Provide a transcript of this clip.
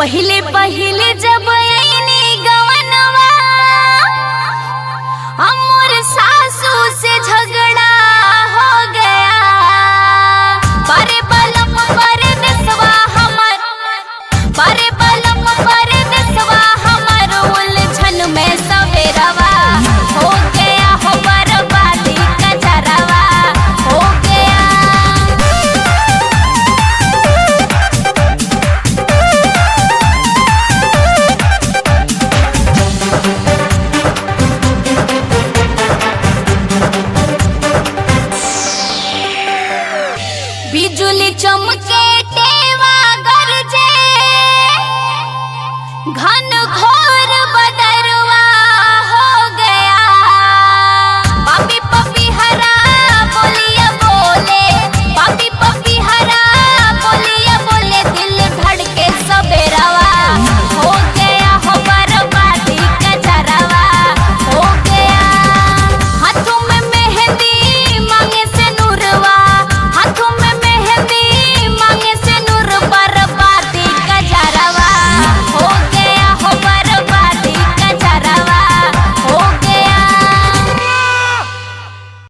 पहले पहले जब आईनी गवनवा हमर सासू से झगड़ा हो गया। परे बलम परे दसवा हमर, परे बलम परे दसवा हमर उलझन में सवेरवा हो गया हो बर्बादी का जरवा हो गया। बिजुली चमके टेवा गरजे घन घोर